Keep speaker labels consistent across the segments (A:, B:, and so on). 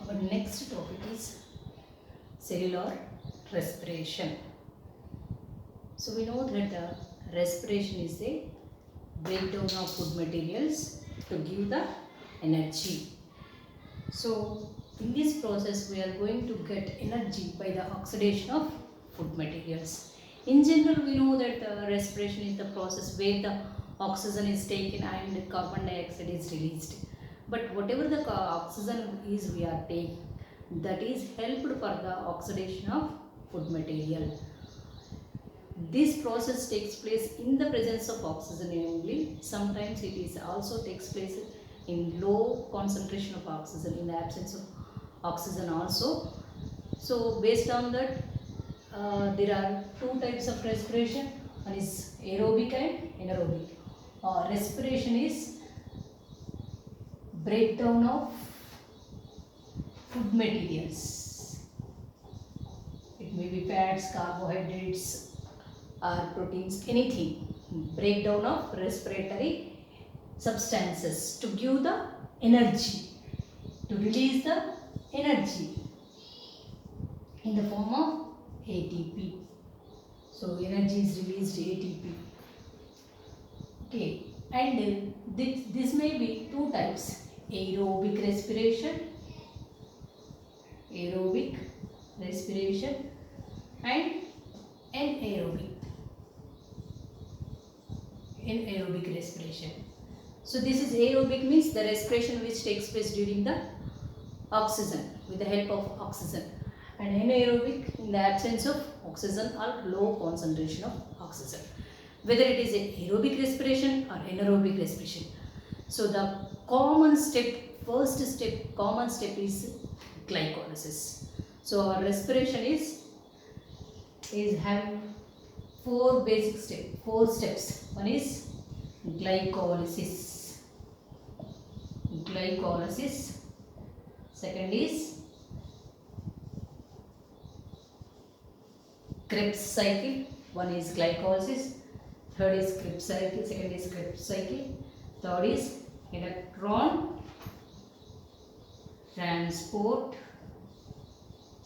A: Our next topic is cellular respiration. So we know that respiration is a breakdown of food materials to give the energy. So in this process we are going to get energy by the oxidation of food materials. In general we know that respiration is the process where the oxygen is taken and carbon dioxide is released. But whatever the oxygen is we are taking, that is helped for the oxidation of food material. This process takes place in the presence of oxygen only. Sometimes it is also takes place in low concentration of oxygen, in the absence of oxygen also. So based on that, there are two types of respiration. One is aerobic and anaerobic. Respiration is breakdown of food materials. It may be fats, carbohydrates, or proteins, anything. Breakdown of respiratory substances to give the energy, to release the energy in the form of ATP. So energy is released ATP. Okay, and this may be two types: aerobic respiration and anaerobic respiration. So this is aerobic, means the respiration which takes place during the oxygen, with the help of oxygen, and anaerobic in the absence of oxygen or low concentration of oxygen, whether it is a aerobic respiration or anaerobic respiration. So the common step is glycolysis. So our respiration is having four steps. One is glycolysis. Second is Krebs cycle. One is glycolysis. Third is Krebs cycle. Second is Krebs cycle. Third is electron transport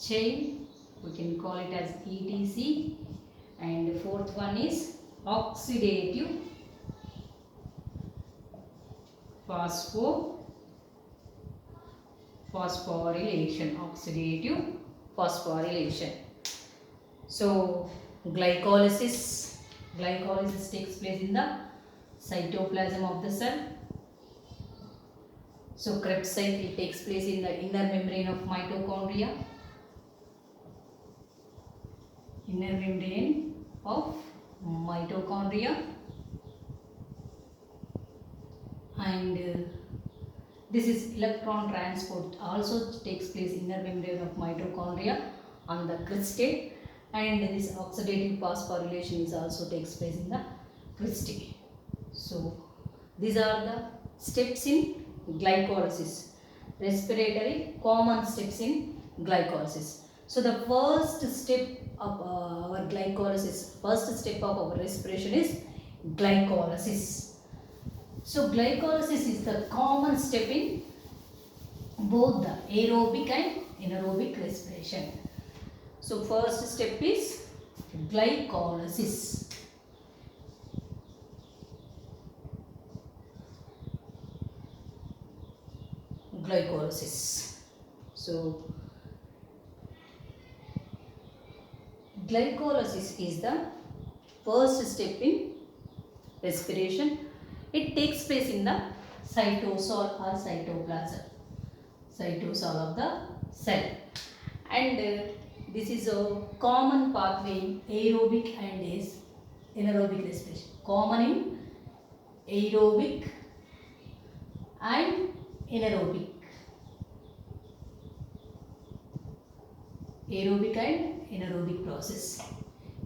A: chain. We can call it as ETC. And the fourth one is oxidative phosphorylation. So glycolysis takes place in the cytoplasm of the cell. So Krebs cycle takes place in the inner membrane of mitochondria. And this is electron transport also takes place in inner membrane of mitochondria on the cristae, and this oxidative phosphorylation is also takes place in the cristae. So these are the steps in glycolysis, respiratory common steps in glycolysis. So the first step of our respiration is glycolysis. So glycolysis is the common step in both the aerobic and anaerobic respiration. So first step is glycolysis. So glycolysis is the first step in respiration. It takes place in the cytosol or cytosol of the cell, and this is a common pathway in aerobic and anaerobic respiration. Common in aerobic and anaerobic. Process.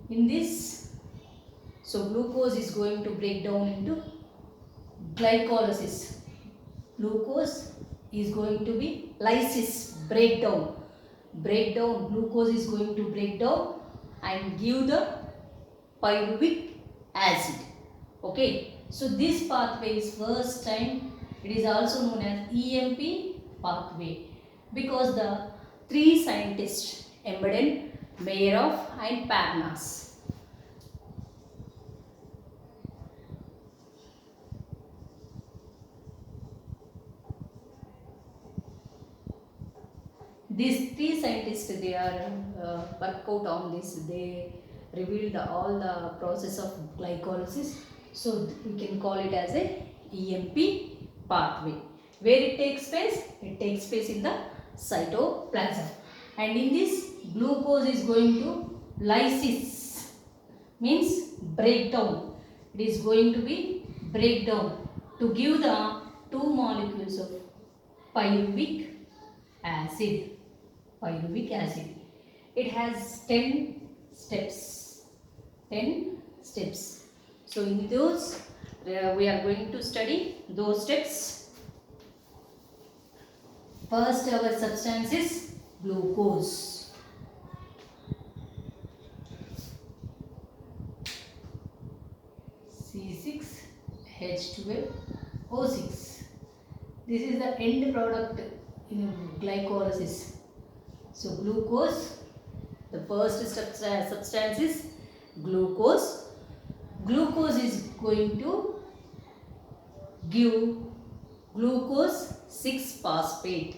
A: In this, so glucose is going to break down into glycolysis. Glucose is going to be lysis, breakdown. Glucose is going to break down and give the pyruvic acid. Okay, so this pathway is first time, it is also known as EMP pathway. because the three scientists, Embeden, Mayerhof and Parnas, these three scientists, they are work out on this. They revealed all the process of glycolysis. So we can call it as a EMP pathway. Where it takes place? It takes place in the cytoplasm. And in this, glucose is going to lysis, means breakdown. It is going to be breakdown to give the two molecules of pyruvic acid. Pyruvic acid. It has 10 steps. 10 steps. So in those we are going to study those steps. First, our substance is glucose. C6H12O6. This is the end product in glycolysis. So glucose, the first substance is glucose. Glucose is going to give glucose 6-phosphate.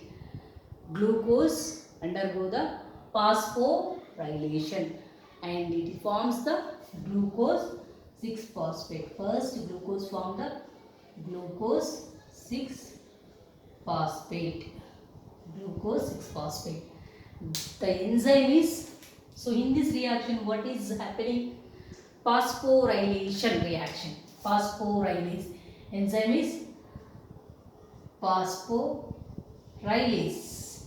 A: Glucose undergo the phosphorylation and it forms the glucose 6-phosphate. First, glucose form the glucose 6-phosphate. Glucose 6-phosphate. The enzyme is, so in this reaction what is happening? Phosphorylation reaction. Phosphorylase. Enzyme is phosphorylase.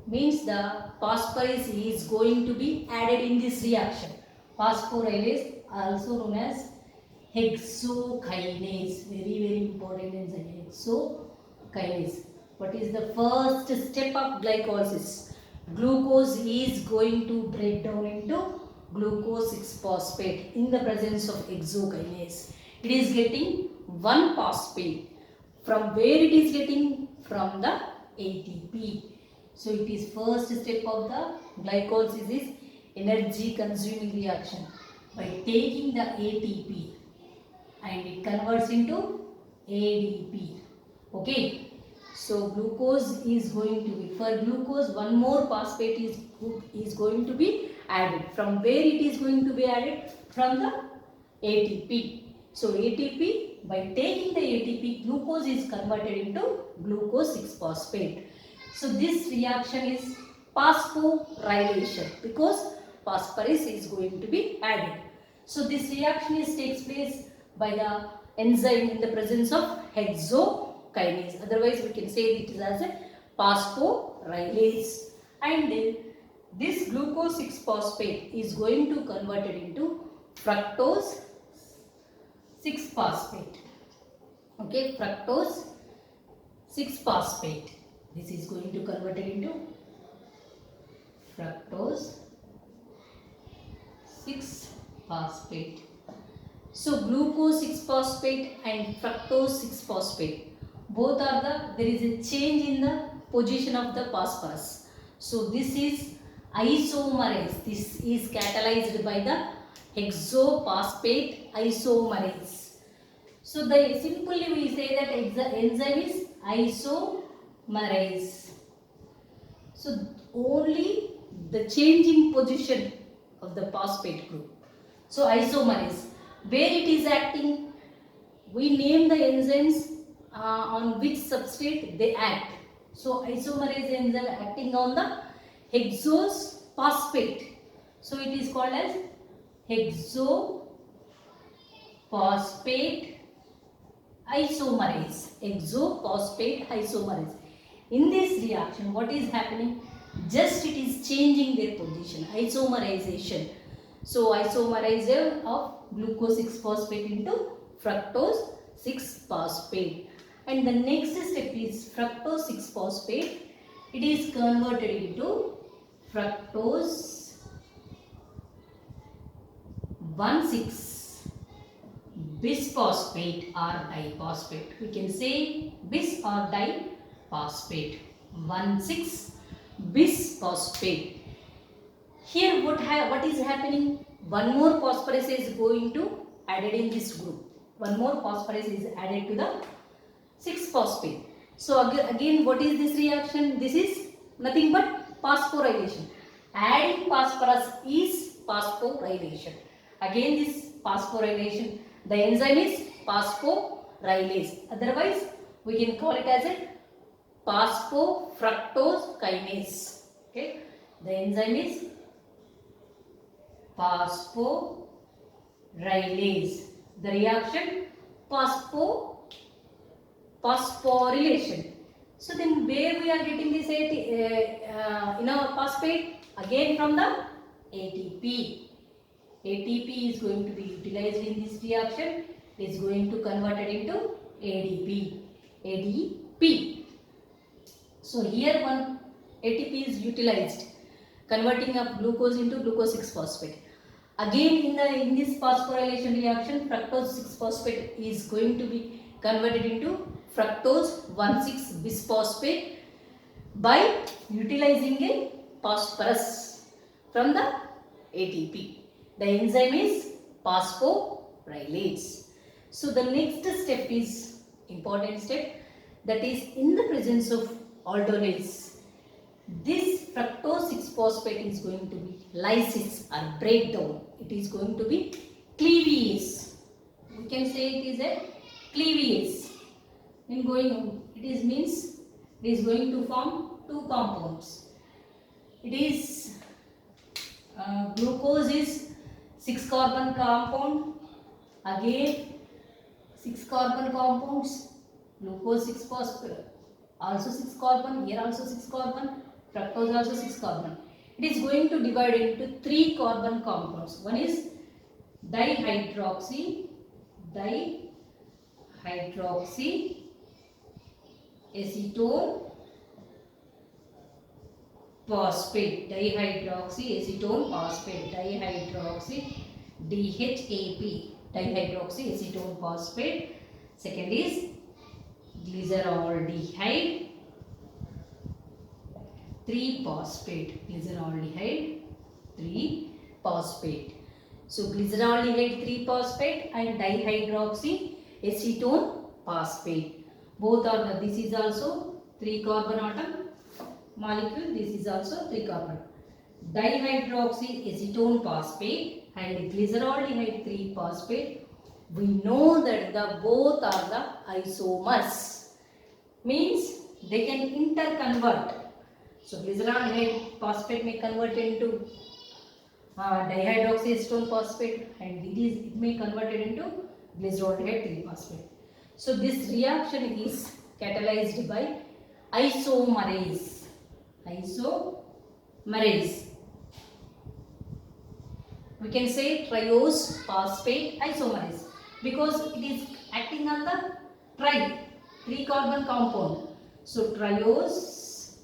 A: Means the phosphorus is going to be added in this reaction. Phosphorylase, also known as hexokinase. Very important enzyme. Hexokinase. What is the first step of glycolysis? Glucose is going to break down into glucose 6-phosphate in the presence of hexokinase. It is getting 1-phosphate. From where it is getting? From the ATP. So it is first step of the glycolysis is energy consuming reaction. By taking the ATP and it converts into ADP. Okay. So glucose is going to be, for glucose one more phosphate is going to be added. From where it is going to be added? From the ATP. So ATP, by taking the ATP, glucose is converted into glucose 6-phosphate. So this reaction is phosphorylation because phosphorus is going to be added. So this reaction takes place by the enzyme in the presence of hexokinase. Otherwise we can say it is as a phosphorylase. And this glucose 6-phosphate is going to convert it into fructose 6-phosphate. Okay, fructose 6-phosphate. This is going to convert it into fructose 6-phosphate. So glucose 6-phosphate and fructose 6-phosphate, both are there is a change in the position of the phosphorus. So this is isomerase. This is catalyzed by the hexophosphate isomerase. So the simply we say that enzyme is isomerase. So only the changing position of the phosphate group. So isomerase, where it is acting, we name the enzymes on which substrate they act. So isomerase enzyme acting on the hexose phosphate. So it is called as hexophosphate isomerase. Hexophosphate isomerase. In this reaction, what is happening? Just it is changing their position. Isomerization. So isomerization of glucose 6-phosphate into fructose 6-phosphate. And the next step is fructose 6-phosphate. It is converted into fructose 1,6-bisphosphate or diphosphate. We can say bis or diphosphate. 1,6-bisphosphate. Here what is happening? One more phosphorus is going to added in this group. One more phosphorus is added to the 6-phosphate. So again what is this reaction? This is nothing but phosphorylation. Adding phosphorus is phosphorylation. Again this phosphorylation, the enzyme is phosphorylase. Otherwise we can call it as a phosphofructose kinase. Okay, the enzyme is phosphorylase. The reaction phosphorylation. So then where we are getting this in our phosphate? Again from the ATP. ATP is going to be utilized in this reaction. It is going to convert it into ADP. ADP. So here one ATP is utilized, converting up glucose into glucose 6-phosphate. Again in this phosphorylation reaction, fructose 6-phosphate is going to be converted into fructose 1,6-bisphosphate by utilizing a phosphorus from the ATP. The enzyme is phosphorylase. So the next step is important step, that is in the presence of aldolase. This fructose 6-phosphate is going to be lysis or breakdown. It is going to be cleavase. We can say it is a cleavase. It means it is going to form two compounds. It is glucose is 6-carbon compound. Again 6-carbon compounds. Glucose 6-phosphate also 6-carbon. Here also 6-carbon. Fructose also 6-carbon. It is going to divide into 3-carbon compounds. One is dihydroxy acetone phosphate. Dihydroxy acetone phosphate. DHAP. Dihydroxy acetone phosphate. Second is glyceraldehyde 3-phosphate. Glyceraldehyde 3-phosphate. So glyceraldehyde 3-phosphate and dihydroxy acetone phosphate. Both are the, this is also 3-carbon atom molecule. This is also 3-carbon. Dihydroxy acetone phosphate and glyceraldehyde 3-phosphate. We know that the both are the isomers. Means they can interconvert. So glyceraldehyde phosphate may convert into dihydroxy acetone phosphate, and it may convert it into glyceraldehyde 3-phosphate. So this reaction is catalyzed by isomerase. We can say triose phosphate isomerase because it is acting on the 3-carbon compound. So triose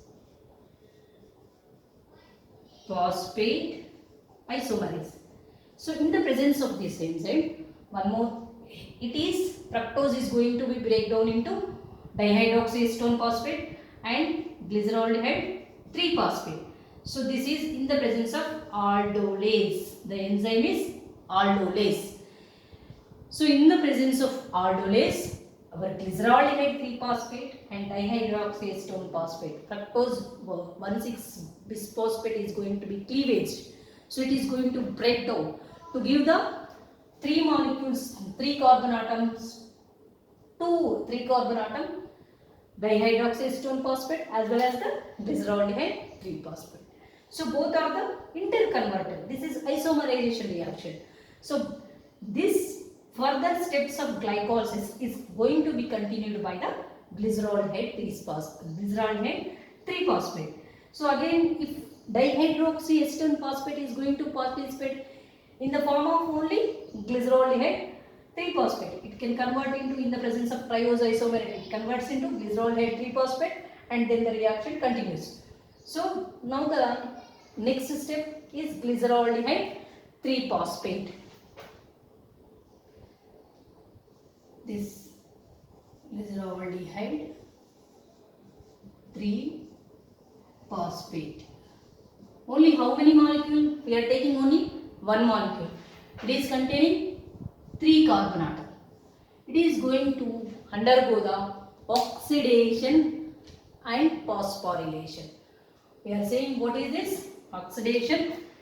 A: phosphate isomerase. So in the presence of this enzyme, one more, it is fructose is going to be breakdown into dihydroxy acetone phosphate and glyceraldehyde 3-phosphate. So this is in the presence of aldolase. The enzyme is aldolase. So in the presence of aldolase, our glyceraldehyde 3-phosphate and dihydroxy acetone phosphate, fructose 1,6-bisphosphate is going to be cleavaged. So it is going to break down to give the 3 molecules, 3 carbon atoms, 2 3-carbon atom dihydroxy acetone phosphate as well as the glyceraldehyde 3-phosphate. So both are the interconverter. This is isomerization reaction. So this further steps of glycolysis is going to be continued by the glyceraldehyde 3-phosphate. So again, if dihydroxy acetone phosphate is going to participate in the form of only glyceraldehyde 3-phosphate, it can convert into, in the presence of triose isomer, it converts into glyceraldehyde 3-phosphate and then the reaction continues. So now the next step is glyceraldehyde 3-phosphate. This glyceraldehyde 3 phosphate. Only how many molecules? We are taking only one molecule. It is containing 3 carbon atom. It is going to undergo the oxidation and phosphorylation. We are saying what is this? Oxidation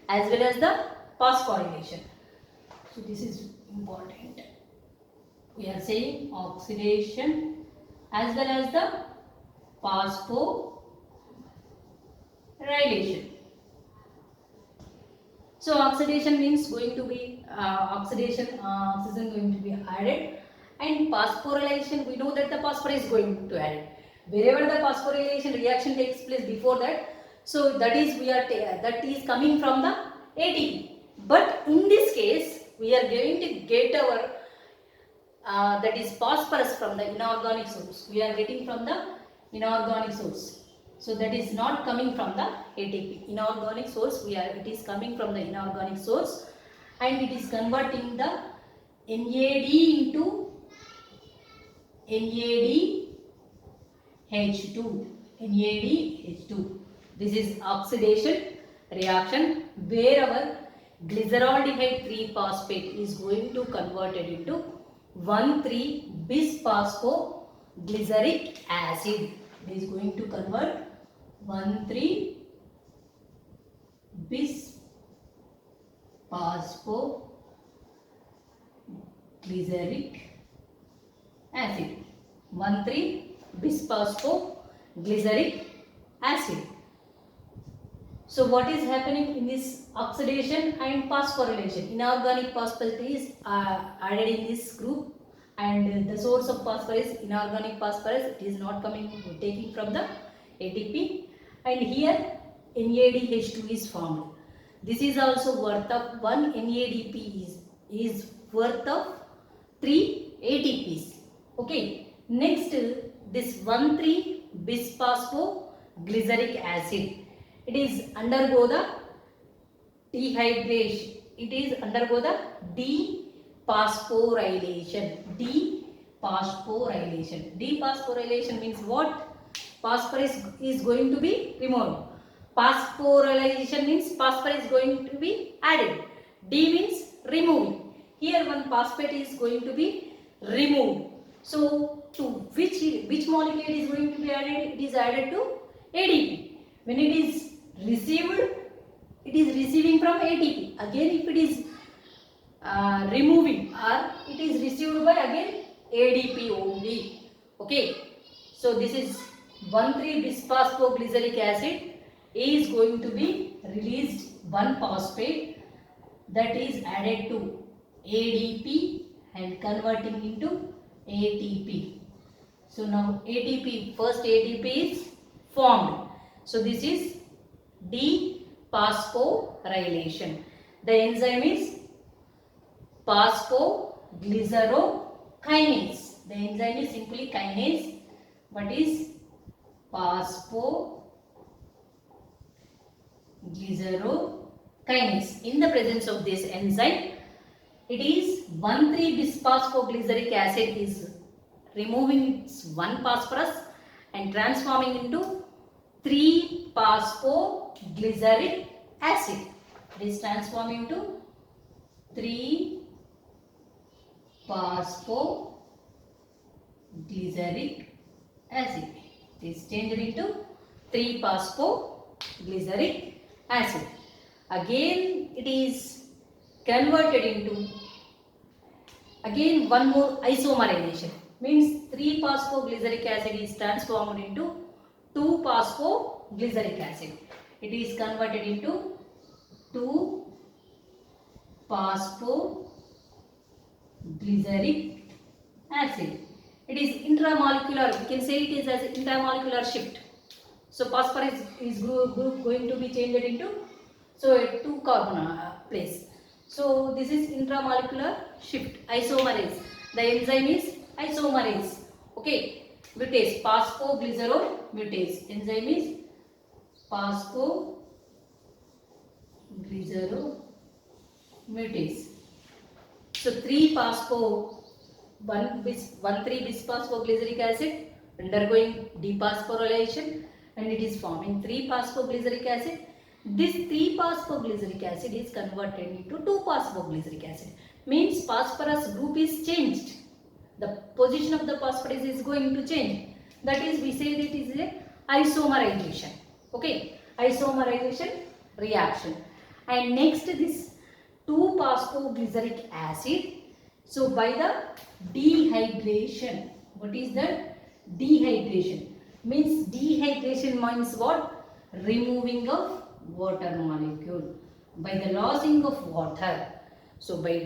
A: as well as the phosphorylation. So this is important. We are saying oxidation as well as the phosphorylation. So oxidation means going to be oxidation going to be added, and phosphorylation, we know that the phosphorus is going to add. Wherever the phosphorylation reaction takes place before that, so that is that is coming from the ATP. But in this case, we are going to get our that is phosphorus from the inorganic source. We are getting from the inorganic source. So that is not coming from the ATP. Inorganic source, it is coming from the inorganic source, and it is converting the NAD into NADH2. NADH2. This is oxidation reaction where our glyceraldehyde 3-phosphate is going to convert it into 1,3-bisphosphoglyceric acid. It is going to convert 1,3-bisphosphoglyceric acid. 1,3-bisphosphoglyceric acid. So what is happening in this oxidation and phosphorylation? Inorganic phosphate is added in this group, and the source of phosphorus, inorganic phosphorus, it is not taking from the ATP, and here NADH2 is formed. This is also worth of 1 NADP is worth of 3 ATPs. Okay. Next, this 1,3-bisphosphoglyceric acid. It is undergo the dehydration. It is undergo the dephosphorylation. Dephosphorylation means what? Phosphorus is going to be removed. Phosphorylation means phosphorus is going to be added. D means removing. Here one phosphate is going to be removed. So to which molecule is going to be added? It is added to ADP. When it is received, it is receiving from ATP. Again, if it is removing, or it is received by again ADP only. Okay. So this is 1,3-bisphosphoglyceric acid is going to be released one phosphate that is added to ADP and converting into ATP. So now first ATP is formed. So this is dephosphorylation. The enzyme is phosphoglycerokinase. The enzyme is simply kinase. What is phosphoglycerokinase? In the presence of this enzyme, it is 1,3-bisphosphoglyceric acid is removing its 1 phosphorus and transforming into 3-phosphoglyceric acid. It is transforming into 3-phosphoglyceric acid. It is changed into 3-phosphoglyceric acid. Again it is converted into one more isomerization. Means 3-phosphoglyceric acid is transformed into 2-phosphoglyceric acid. It is converted into 2-phosphoglyceric acid. It is intramolecular. We can say it is as intramolecular shift. So phosphorus is group going to be changed into 2 carbon place. So this is intramolecular shift, isomerase. The enzyme is isomerase. Okay. Mutase, phosphoglyceromutase. Enzyme is phosphoglyceromutase. So 1,3-bisphosphoglyceric acid undergoing dephosphorylation and it is forming 3-phosphoglyceric acid. This 3-phosphoglyceric acid is converted into 2-phosphoglyceric acid. Means phosphorus group is changed. The position of the phosphorus is going to change. That is, we say that it is a isomerization. Okay, isomerization reaction. And next this 2-phosphoglyceric acid. So by the dehydration, what is that? Dehydration. Means dehydration means what? Removing of water molecule. By the losing of water. So by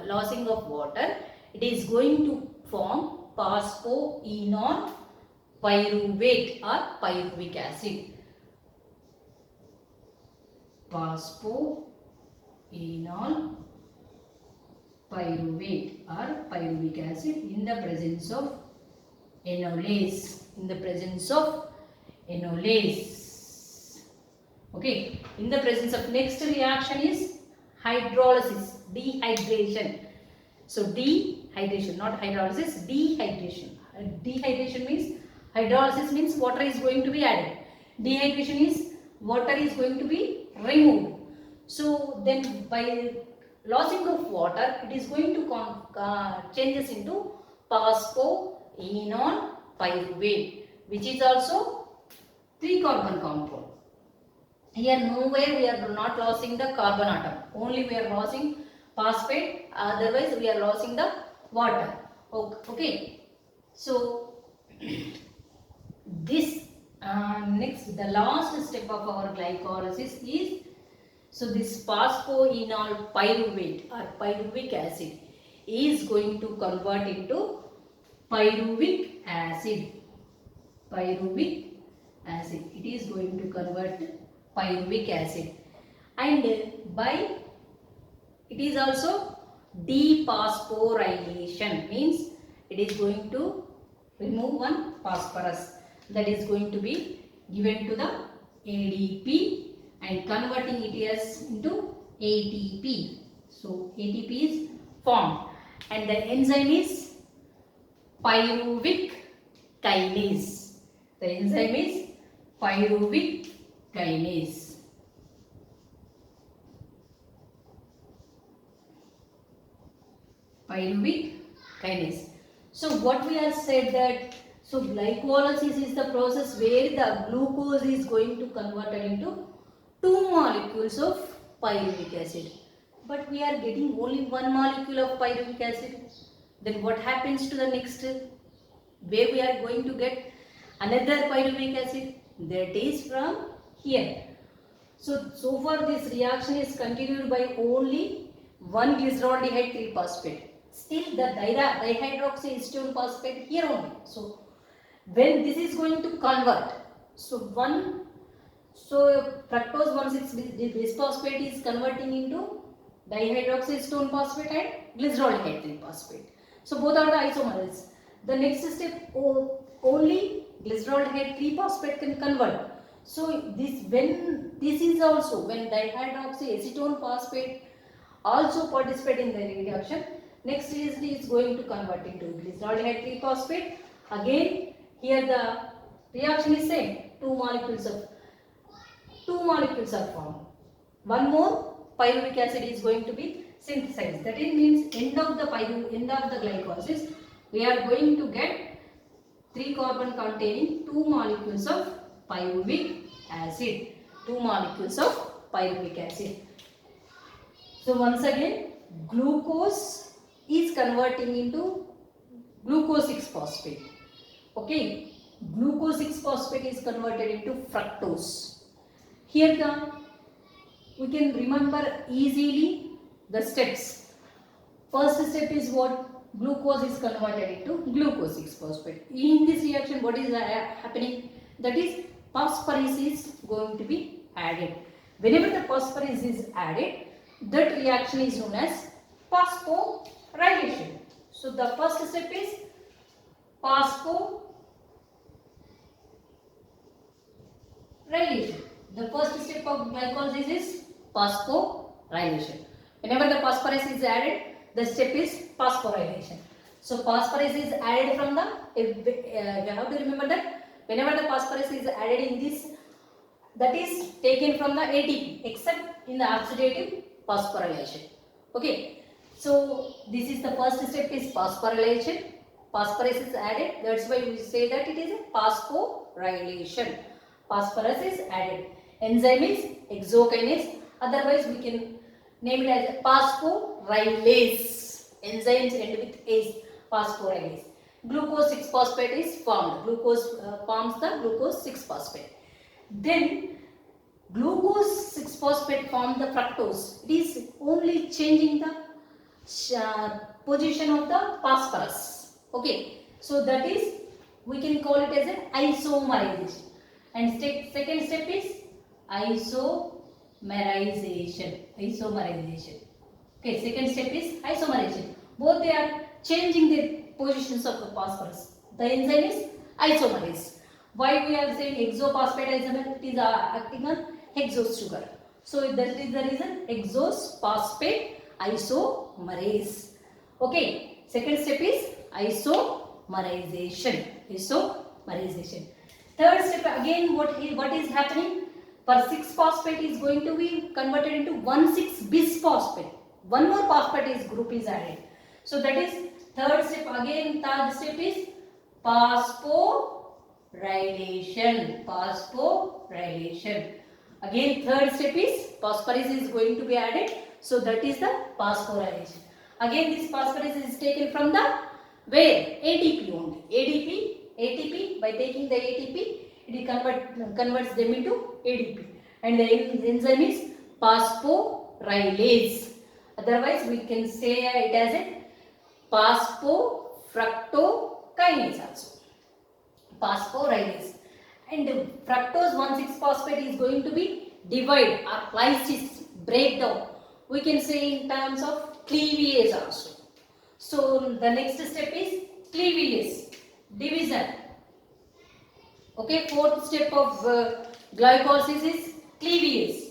A: losing of water, it is going to form phosphoenol pyruvate or pyruvic acid. Phosphoenol pyruvate or pyruvic acid in the presence of enolase. In the presence of enolase. Okay. In the presence of next reaction is hydrolysis, dehydration. So dehydration, not hydrolysis, dehydration. Dehydration means, hydrolysis means water is going to be added. Dehydration is water is going to be removed. So then by losing of water, it is going to changes into phosphoenol pyruvate, which is also 3-carbon compound. Here nowhere we are not losing the carbon atom, only we are losing phosphate, otherwise we are losing the water. Okay, so this next, the last step of our glycolysis is, so this phosphoenol pyruvate or pyruvic acid is going to convert into pyruvic acid. Pyruvic acid, it is going to convert pyruvic acid, and by it is also dephosphorylation, means it is going to remove one phosphorus, that is going to be given to the ADP and converting it as into ATP. So ATP is formed, and the enzyme is pyruvic kinase. The enzyme is pyruvic kinase. Pyruvic kinase. So what we have said that, so glycolysis is the process where the glucose is going to convert into 2 molecules of pyruvic acid. But we are getting only 1 molecule of pyruvic acid. Then what happens to the next, where we are going to get another pyruvic acid? That is from here. So far this reaction is continued by only 1 glyceraldehyde 3-phosphate. Still the dihydroxyacetone phosphate here only. So when this is going to convert, so fructose 1,6-bisphosphate is converting into dihydroxyacetone phosphate and glyceraldehyde 3-phosphate. So both are the isomers. The next step, only glyceraldehyde 3-phosphate can convert. So when dihydroxyacetone phosphate also participate in the reaction, next is going to convert into glyceraldehyde 3-phosphate. Again here the reaction is same. 2 molecules are formed. One more pyruvic acid is going to be synthesized. That means end of the glycolysis, we are going to get 3 carbon containing 2 molecules of pyruvic acid. 2 molecules of pyruvic acid. So once again, glucose is converting into glucose 6-phosphate. Okay, glucose 6-phosphate is converted into fructose. Here we can remember easily the steps. First step is what? Glucose is converted into glucose 6-phosphate. In this reaction, what is happening? That is, phosphorus is going to be added. Whenever the phosphorus is added, that reaction is known as phosphorylation. So the first step is phosphorylation. The first step of glycolysis is phosphorylation. Whenever the phosphorus is added, the step is phosphorylation. So phosphorus is added from the, you have to remember that Whenever the phosphorus is added in this, that is taken from the ATP, except in the oxidative phosphorylation. Okay, so this is the first step is phosphorylation. Phosphorus is added, that's why we say that it is a phosphorylation. Phosphorus is added. Enzyme is hexokinase, otherwise we can name it as phosphorylase. Enzymes end with ase, phosphorylase. Glucose 6-phosphate is formed. Glucose forms the glucose 6-phosphate. Then glucose 6-phosphate form the fructose. It is only changing the position of the phosphorus. Okay, so that is, we can call it as an isomerization. And second step is isomerization. Okay, second step is isomerization. Both they are changing the positions of the phosphorus. The enzyme is isomerase. Why we are saying hexophosphate isomer? It is acting on hexose sugar. So that is the reason, hexophosphate isomerase. Okay, second step is isomerization. Third step, again what is happening? For 6-phosphate is going to be converted into 1,6-bisphosphate. One more phosphate group is added. So that is third step. Again third step is phosphorylation. Again third step is phosphorus is going to be added. So that is the phosphorylation. Again this phosphorus is taken from the where? ATP only. ATP, by taking the ATP, it converts them into ADP. And the enzyme is phosphorylase. Otherwise, we can say it as a phosphofructokinase also. Phosphorylase. And fructose 1,6-phosphate is going to be divide or lysis, breakdown. We can say in terms of cleavage also. So the next step is cleavage, division. Okay, fourth step of glycolysis is cleavage.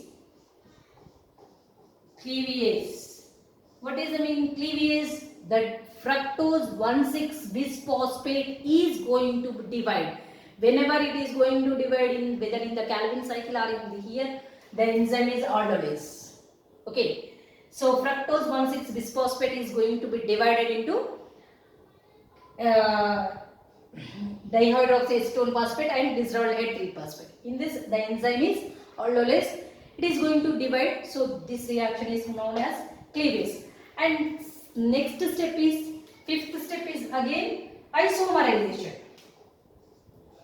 A: What is the meaning cleavage? That fructose 1,6-bisphosphate is going to divide. Whenever it is going to divide in whether in the Calvin cycle or in the here, the enzyme is aldolase. Okay, so fructose 1,6-bisphosphate is going to be divided into dihydroxyacetone phosphate and glycerolide 3-phosphate. In this, the enzyme is aldolase. It is going to divide. So this reaction is known as cleavage. And next step is, fifth step is again isomerization.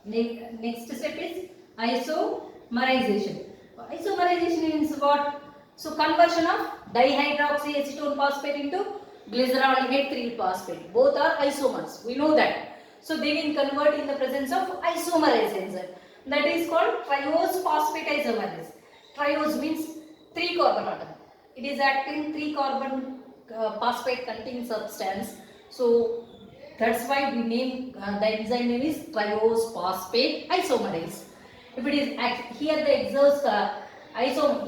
A: Next step is isomerization. Isomerization means what? So conversion of dihydroxyacetone phosphate into glycerolide 3-phosphate. Both are isomers. We know that. So they will convert in the presence of isomerase enzyme. That is called triose phosphate isomerase. Triose means 3 carbon atom. It is acting 3 carbon phosphate containing substance. So that's why we name the enzyme name is triose phosphate isomerase. If it is here the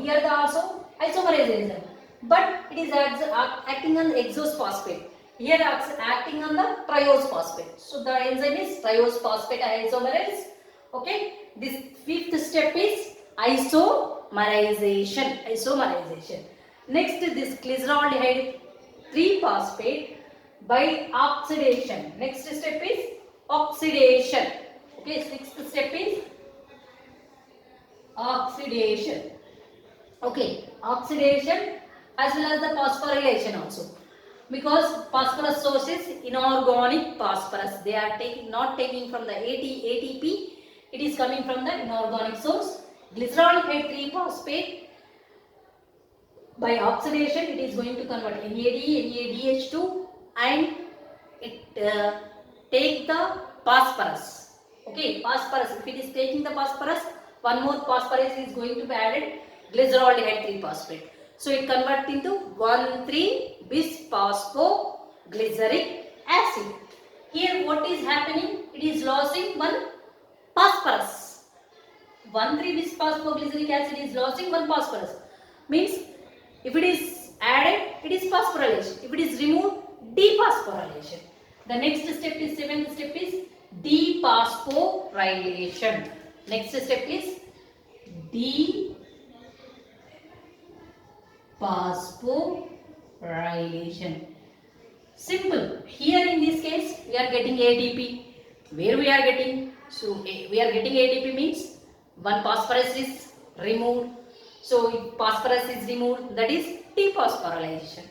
A: here the also isomerase enzyme, but it is acting on the hexose phosphate. Here acting on the triose phosphate. So the enzyme is triose phosphate isomerase. Okay. This fifth step is isomerization. Next is this glycerolide 3-phosphate by oxidation. Next step is oxidation. Okay. Sixth step is oxidation. Okay. Oxidation as well as the phosphorylation also. Because phosphorus source is inorganic phosphorus. They are not taking from the ATP. It is coming from the inorganic source. Glycerolide 3-phosphate by oxidation it is going to convert NADH2 and it take the phosphorus. Okay, phosphorus. If it is taking the phosphorus, one more phosphorus is going to be added, glycerolide 3-phosphate. So it converts into 1,3-bisphosphoglyceric acid. Here what is happening? It is losing one phosphorus. 1,3-bisphosphoglyceric acid is losing one phosphorus. Means if it is added, it is phosphorylation. If it is removed, dephosphorylation. The next step is, seventh step is dephosphorylation. Next step is dephosphorylation. Simple. Here in this case, we are getting ATP. Where we are getting? So we are getting ATP means one phosphorus is removed. So if phosphorus is removed, that is dephosphorylation.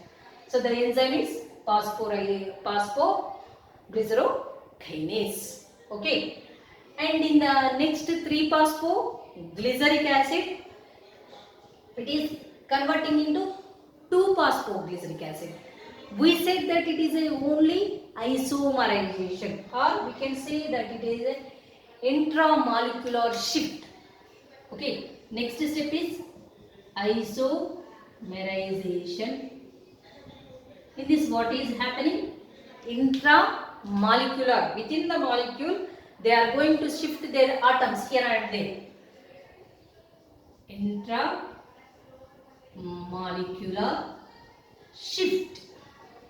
A: So the enzyme is phosphoglycerolkinase. Okay. And in the next 3-phosphoglyceric acid, it is converting into 2-phosphoglyceric acid. We said that it is only isomerization, or we can say that it is a intramolecular shift. Okay, next step is isomerization. In this, what is happening? Intramolecular. Within the molecule, they are going to shift their atoms here and there. Intramolecular shift.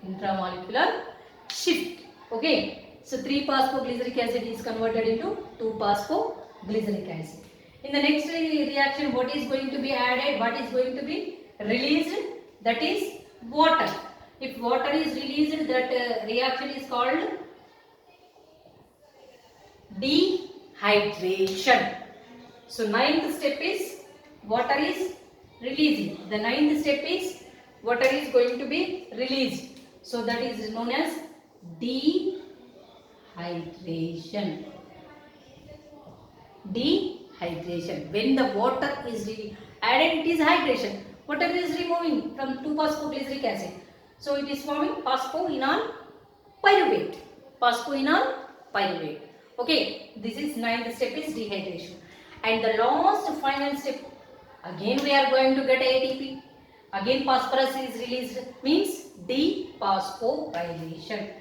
A: Intramolecular shift. Okay. So 3-phosphoglyceric acid is converted into 2-phosphoglyceric acid. In the next reaction, what is going to be added? What is going to be released? That is water. If water is released, that reaction is called dehydration. So 9th step is water is releasing. The 9th step is water is going to be released. So that is known as dehydration. Dehydration. When the water is added, it is hydration. Water is removing from 2-phosphoglyceric acid. So it is forming phosphoenol pyruvate. Phosphoenol pyruvate. Okay. This is 9th step is dehydration. And the last final step, again we are going to get ATP. Again phosphorus is released, means dephosphorylation.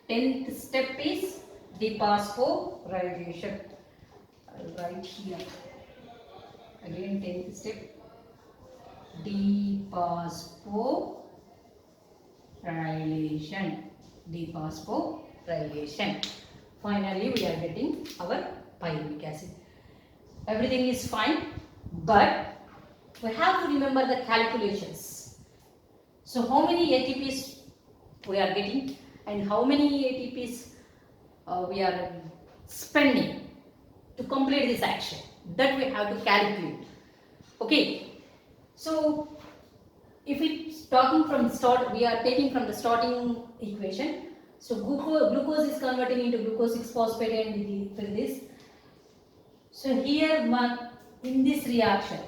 A: 10th step is dephosphorylation. Right here. Again 10th step, dephosphorylation. Dephosphorylation. Finally we are getting our pyruvic acid. Everything is fine, but we have to remember the calculations. So how many ATPs we are getting and how many ATPs we are spending to complete this action, that we have to calculate. Okay. So if it's talking from the start, we are taking from the starting equation. So glucose is converting into glucose 6-phosphate and this. So here in this reaction,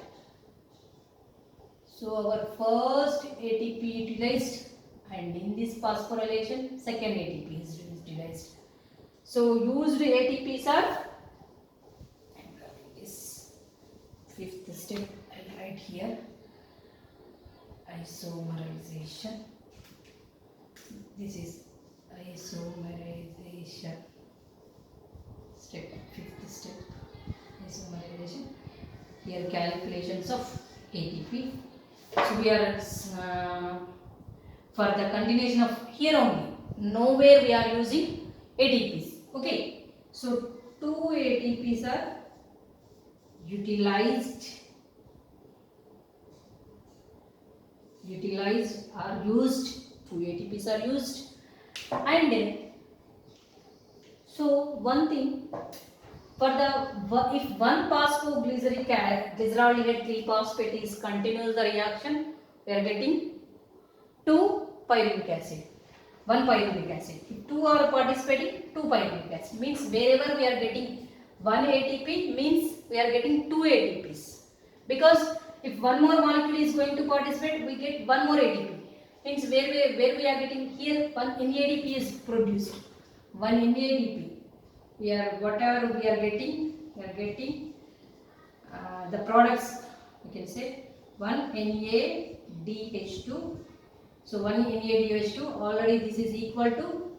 A: so our first ATP utilized, and in this phosphorylation second ATP is utilized. So used ATPs are, this 5th step I'll write here, isomerization. This is isomerization step, 5th step, isomerization. Here calculations of ATP. So we are for the continuation of here only, nowhere we are using ATPs. Okay. So 2 ATPs are utilized or used. 2 ATPs are used. And so one thing, for the if 1-phosphoglyceraldehyde 3-phosphate is continues the reaction, we are getting 2 pyruvic acid, 1 pyruvic acid. If 2 are participating, 2 pyruvic acid. Means wherever we are getting 1 ATP, means we are getting 2 ATPs. Because if one more molecule is going to participate, we get 1 more ATP. Means where we are getting here, 1 NADP is produced. 1 NADP. We are whatever we are getting the products, we can say 1 NADH2. So 1 NADH2, already this is equal to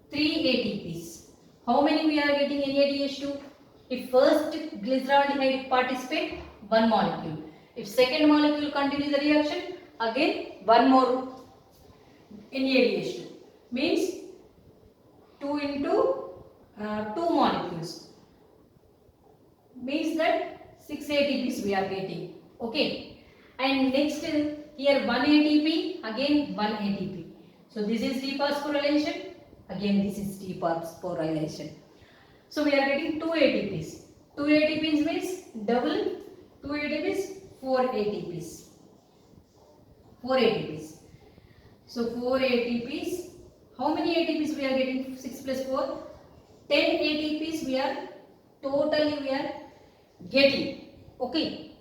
A: 3 ATPs. How many we are getting NADH2? If first glyceraldehyde participate, 1 molecule. If second molecule continues the reaction, again 1 more NADH2. Means 2 into two molecules. Means that 6 ATPs we are getting. Okay. And next here 1 ATP, again 1 ATP. So this is dephosphorylation, again this is dephosphorylation. So we are getting 2 ATPs. 2 ATPs means double, 2 ATPs, 4 ATPs. 4 ATPs. So 4 ATPs. How many ATPs we are getting? 6 plus 4. 10 ATPs we are getting. Okay.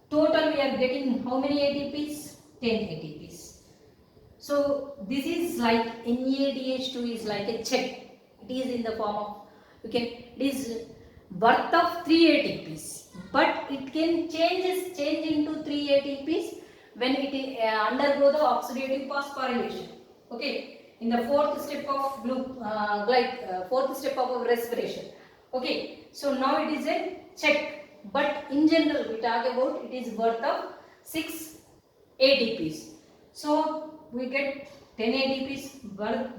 A: Total we are getting how many ATPs? 10 ATPs. So this is like NADH2 is like a check. It is in the form of, it is worth of 3 ATPs, but it can change into 3 ATPs when it undergo the oxidative phosphorylation. Okay, in the fourth step of fourth step of respiration. Okay, so now it is a check, but in general we talk about it is worth of 6 ATPs. So we get 10 ATPs, but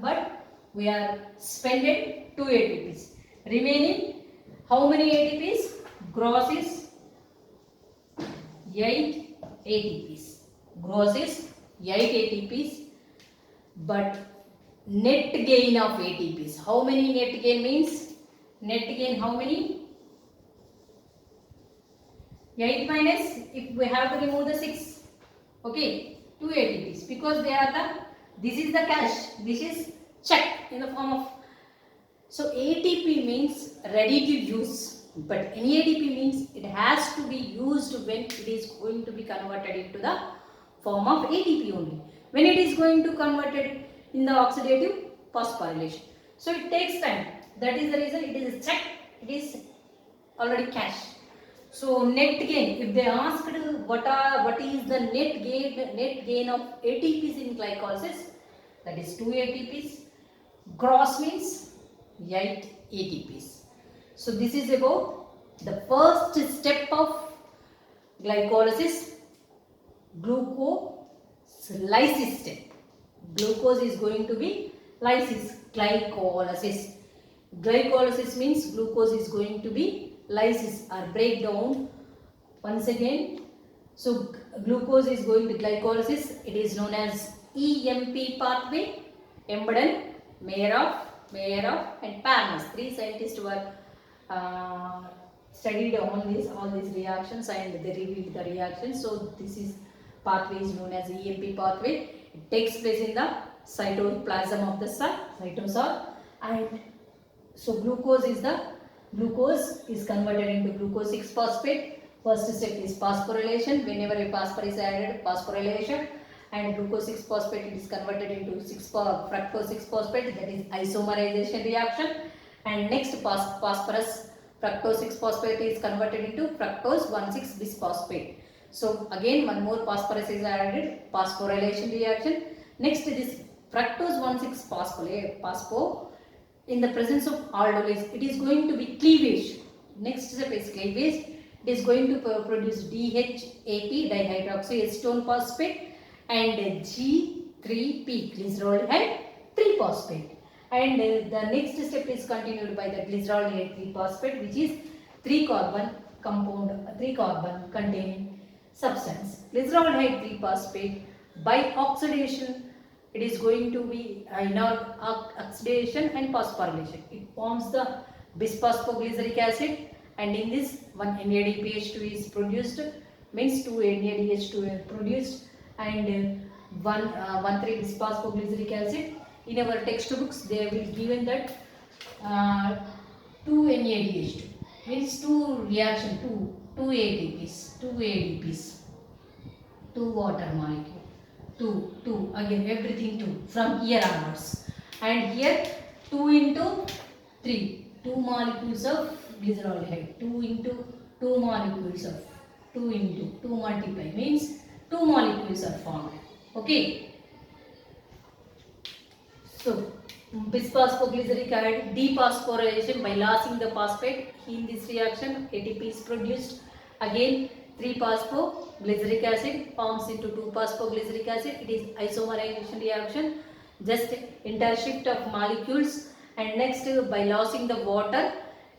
A: we are spending 2 ATPs. Remaining how many ATPs? Gross is 8 ATPs. Gross is 8 ATPs, but net gain of ATPs. How many net gain means? Net gain how many? 8 minus, if we have to remove the 6. Okay, 2 ATPs because they are this is the cash, this is check in the form of. So ATP means ready to use, but NADP means it has to be used when it is going to be converted into the form of ATP only. When it is going to convert it in the oxidative phosphorylation. So it takes time. That is the reason it is check, it is already cash. So net gain, if they asked what is the net gain of ATPs in glycolysis, that is 2 ATPs. Gross means 8 ATPs. So this is about the first step of glycolysis, glucolysis step. Glucose is going to be lysis, glycolysis. Glycolysis means glucose is going to be lysis or breakdown. Once again, so glucose is going to glycolysis. It is known as EMP pathway. Embden, Mayerhof, and Palmas. 3 scientists were studied on all these reactions and they revealed the reactions. So this is pathway is known as EMP pathway. It takes place in the cytoplasm of the cell, cytosol, and so glucose is converted into glucose 6-phosphate. First step is phosphorylation. Whenever a phosphorus is added, phosphorylation, and glucose 6-phosphate is converted into fructose 6-phosphate, that is isomerization reaction. And next phosphorus fructose 6-phosphate is converted into fructose 1,6-bisphosphate. So again one more phosphorus is added, phosphorylation reaction. Next this fructose 1,6-phospho in the presence of aldolase, it is going to be cleavage. Next step is cleavage. It is going to produce DHAP, dihydroxyacetone phosphate, and G3P, glyceroldehyde 3-phosphate. And the next step is continued by the glyceroldehyde 3-phosphate, which is 3-carbon containing substance. Glyceroldehyde 3-phosphate by oxidation, it is going to be oxidation and phosphorylation. It forms the bisphosphoglyceric acid, and in this one NADPH2 is produced, means 2 NADH2 are produced, and 1,3-bisphosphoglyceric acid. In our textbooks they will given that 2 NADH2 means 2 reaction, 2 ATPs, 2 ADPs, 2 water molecule, 2 again everything 2 from here onwards, and here 2 into 3, 2 molecules of glyceroldehyde, 2 into 2 molecules of 2 into 2 multiply means 2 molecules are formed. Okay. So bisphosphoglyceric acid dephosphorylation by losing the phosphate. In this reaction ATP is produced. Again 3-phosphoglyceric acid forms into 2-phosphoglyceric acid. It is isomerization reaction. Just intershift of molecules, And next, by losing the water,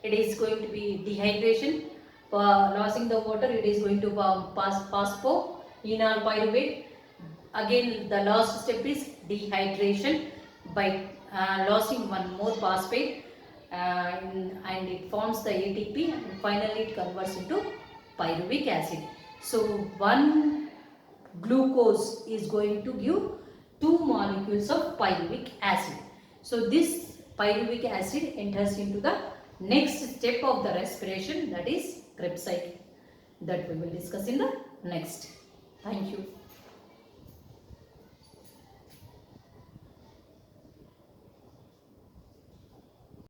A: it is going to be dehydration. Losing the water, it is going to pass phosphoenolpyruvate. Again, the last step is dehydration by losing one more phosphate, and it forms the ATP, and finally it converts into pyruvic acid. So one glucose is going to give two molecules of pyruvic acid. So this pyruvic acid enters into the next step of the respiration, that is Krebs cycle, that we will discuss in the next. Thank you.